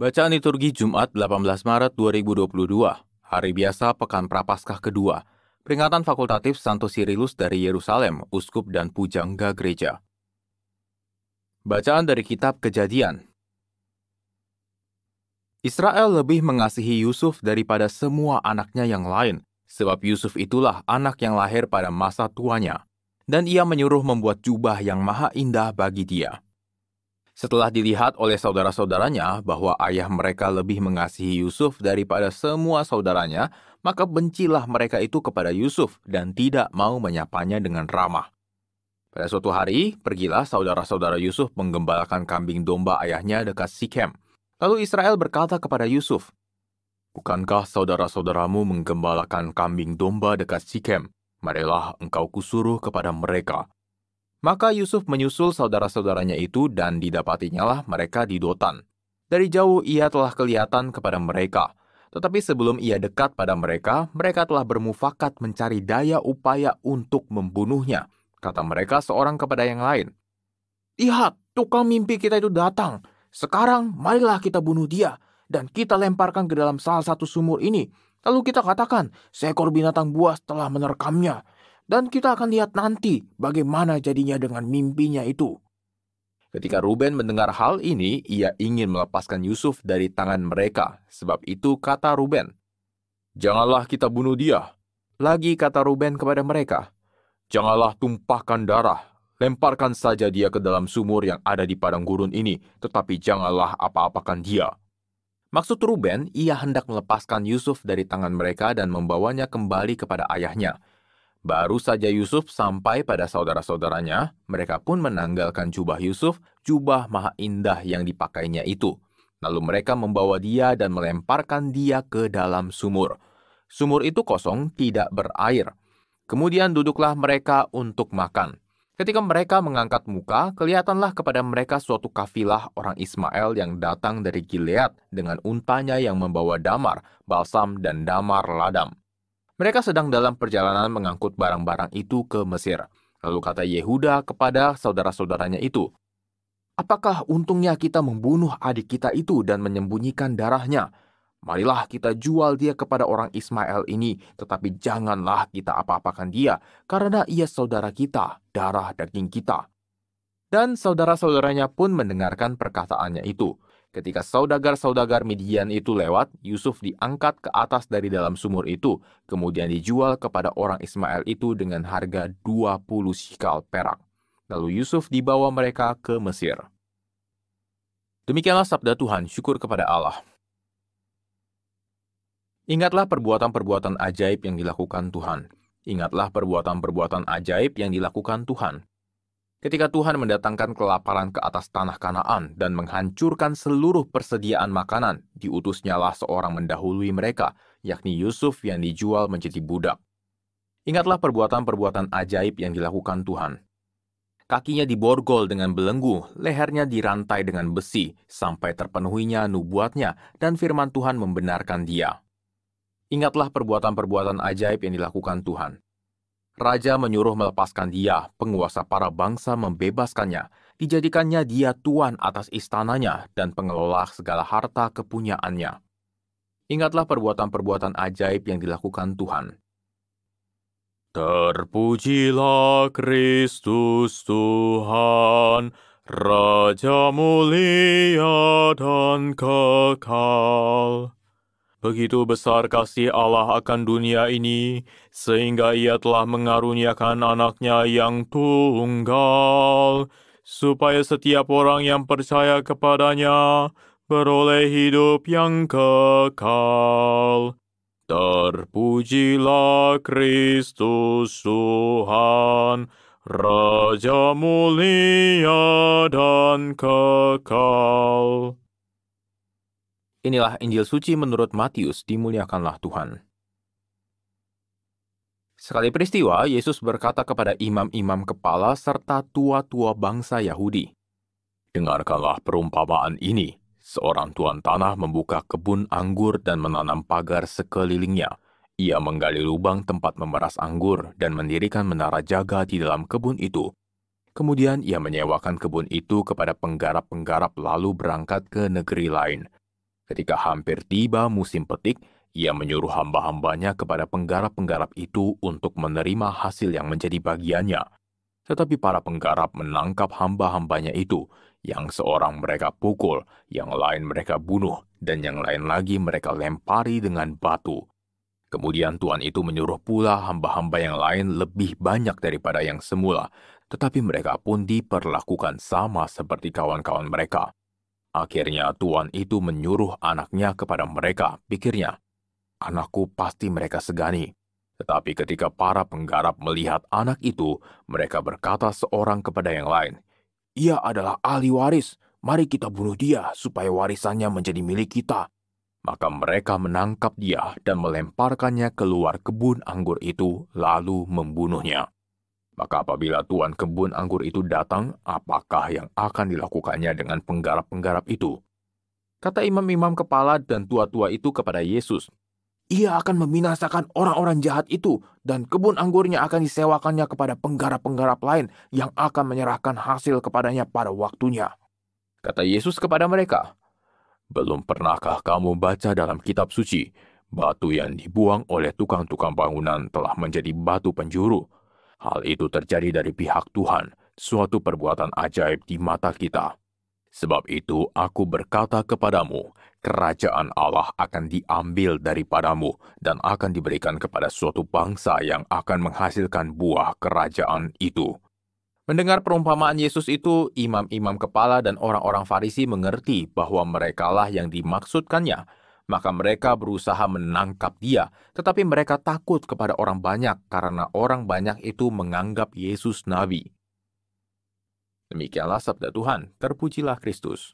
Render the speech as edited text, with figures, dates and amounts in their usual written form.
Bacaan liturgi Jumat 18 Maret 2022, hari biasa Pekan Prapaskah kedua, peringatan fakultatif Santo Sirilus dari Yerusalem, Uskup dan Pujangga Gereja. Bacaan dari Kitab Kejadian. Israel lebih mengasihi Yusuf daripada semua anaknya yang lain, sebab Yusuf itulah anak yang lahir pada masa tuanya, dan ia menyuruh membuat jubah yang maha indah bagi dia. Setelah dilihat oleh saudara-saudaranya bahwa ayah mereka lebih mengasihi Yusuf daripada semua saudaranya, maka bencilah mereka itu kepada Yusuf dan tidak mau menyapanya dengan ramah. Pada suatu hari, pergilah saudara-saudara Yusuf menggembalakan kambing domba ayahnya dekat Sikem. Lalu Israel berkata kepada Yusuf, "Bukankah saudara-saudaramu menggembalakan kambing domba dekat Sikem? Marilah engkau kusuruh kepada mereka." Maka Yusuf menyusul saudara-saudaranya itu dan didapatinya lah mereka di Dotan. Dari jauh ia telah kelihatan kepada mereka. Tetapi sebelum ia dekat pada mereka, mereka telah bermufakat mencari daya upaya untuk membunuhnya. Kata mereka seorang kepada yang lain, "Lihat, tukang mimpi kita itu datang. Sekarang marilah kita bunuh dia, dan kita lemparkan ke dalam salah satu sumur ini. Lalu kita katakan, seekor binatang buas telah menerkamnya. Dan kita akan lihat nanti bagaimana jadinya dengan mimpinya itu." Ketika Ruben mendengar hal ini, ia ingin melepaskan Yusuf dari tangan mereka. Sebab itu kata Ruben, "Janganlah kita bunuh dia." Lagi kata Ruben kepada mereka, "Janganlah tumpahkan darah. Lemparkan saja dia ke dalam sumur yang ada di padang gurun ini, tetapi janganlah apa-apakan dia." Maksud Ruben, ia hendak melepaskan Yusuf dari tangan mereka dan membawanya kembali kepada ayahnya. Baru saja Yusuf sampai pada saudara-saudaranya, mereka pun menanggalkan jubah Yusuf, jubah maha indah yang dipakainya itu. Lalu mereka membawa dia dan melemparkan dia ke dalam sumur. Sumur itu kosong, tidak berair. Kemudian duduklah mereka untuk makan. Ketika mereka mengangkat muka, kelihatanlah kepada mereka suatu kafilah orang Ismail yang datang dari Gilead dengan untanya yang membawa damar, balsam, dan damar ladam. Mereka sedang dalam perjalanan mengangkut barang-barang itu ke Mesir. Lalu kata Yehuda kepada saudara-saudaranya itu, "Apakah untungnya kita membunuh adik kita itu dan menyembunyikan darahnya? Marilah kita jual dia kepada orang Ismail ini, tetapi janganlah kita apa-apakan dia, karena ia saudara kita, darah daging kita." Dan saudara-saudaranya pun mendengarkan perkataannya itu. Ketika saudagar-saudagar Midian itu lewat, Yusuf diangkat ke atas dari dalam sumur itu, kemudian dijual kepada orang Ismail itu dengan harga 20 shikal perak. Lalu Yusuf dibawa mereka ke Mesir. Demikianlah sabda Tuhan, syukur kepada Allah. Ingatlah perbuatan-perbuatan ajaib yang dilakukan Tuhan. Ingatlah perbuatan-perbuatan ajaib yang dilakukan Tuhan. Ketika Tuhan mendatangkan kelaparan ke atas tanah Kanaan dan menghancurkan seluruh persediaan makanan, diutusnyalah seorang mendahului mereka, yakni Yusuf yang dijual menjadi budak. Ingatlah perbuatan-perbuatan ajaib yang dilakukan Tuhan. Kakinya diborgol dengan belenggu, lehernya dirantai dengan besi, sampai terpenuhinya nubuatnya, dan firman Tuhan membenarkan dia. Ingatlah perbuatan-perbuatan ajaib yang dilakukan Tuhan. Raja menyuruh melepaskan dia, penguasa para bangsa membebaskannya, dijadikannya dia tuan atas istananya dan pengelola segala harta kepunyaannya. Ingatlah perbuatan-perbuatan ajaib yang dilakukan Tuhan. Terpujilah Kristus Tuhan, Raja mulia dan kekal. Begitu besar kasih Allah akan dunia ini, sehingga ia telah mengaruniakan anaknya yang tunggal, supaya setiap orang yang percaya kepadanya beroleh hidup yang kekal. Terpujilah Kristus Tuhan, Raja mulia dan kekal. Inilah Injil suci menurut Matius, dimuliakanlah Tuhan. Sekali peristiwa, Yesus berkata kepada imam-imam kepala serta tua-tua bangsa Yahudi, "Dengarkanlah perumpamaan ini. Seorang tuan tanah membuka kebun anggur dan menanam pagar sekelilingnya. Ia menggali lubang tempat memeras anggur dan mendirikan menara jaga di dalam kebun itu. Kemudian ia menyewakan kebun itu kepada penggarap-penggarap lalu berangkat ke negeri lain. Ketika hampir tiba musim petik, ia menyuruh hamba-hambanya kepada penggarap-penggarap itu untuk menerima hasil yang menjadi bagiannya. Tetapi para penggarap menangkap hamba-hambanya itu, yang seorang mereka pukul, yang lain mereka bunuh, dan yang lain lagi mereka lempari dengan batu. Kemudian tuan itu menyuruh pula hamba-hamba yang lain lebih banyak daripada yang semula, tetapi mereka pun diperlakukan sama seperti kawan-kawan mereka. Akhirnya tuan itu menyuruh anaknya kepada mereka, pikirnya, anakku pasti mereka segani. Tetapi ketika para penggarap melihat anak itu, mereka berkata seorang kepada yang lain, ia adalah ahli waris, mari kita bunuh dia supaya warisannya menjadi milik kita. Maka mereka menangkap dia dan melemparkannya keluar kebun anggur itu, lalu membunuhnya. Maka apabila tuan kebun anggur itu datang, apakah yang akan dilakukannya dengan penggarap-penggarap itu? Kata imam-imam kepala dan tua-tua itu kepada Yesus, ia akan membinasakan orang-orang jahat itu, dan kebun anggurnya akan disewakannya kepada penggarap-penggarap lain yang akan menyerahkan hasil kepadanya pada waktunya. Kata Yesus kepada mereka, belum pernahkah kamu baca dalam kitab suci, batu yang dibuang oleh tukang-tukang bangunan telah menjadi batu penjuru? Hal itu terjadi dari pihak Tuhan, suatu perbuatan ajaib di mata kita. Sebab itu aku berkata kepadamu, kerajaan Allah akan diambil daripadamu dan akan diberikan kepada suatu bangsa yang akan menghasilkan buah kerajaan itu. Mendengar perumpamaan Yesus itu, imam-imam kepala dan orang-orang Farisi mengerti bahwa merekalah yang dimaksudkannya. Maka mereka berusaha menangkap dia, tetapi mereka takut kepada orang banyak karena orang banyak itu menganggap Yesus nabi. Demikianlah sabda Tuhan, terpujilah Kristus.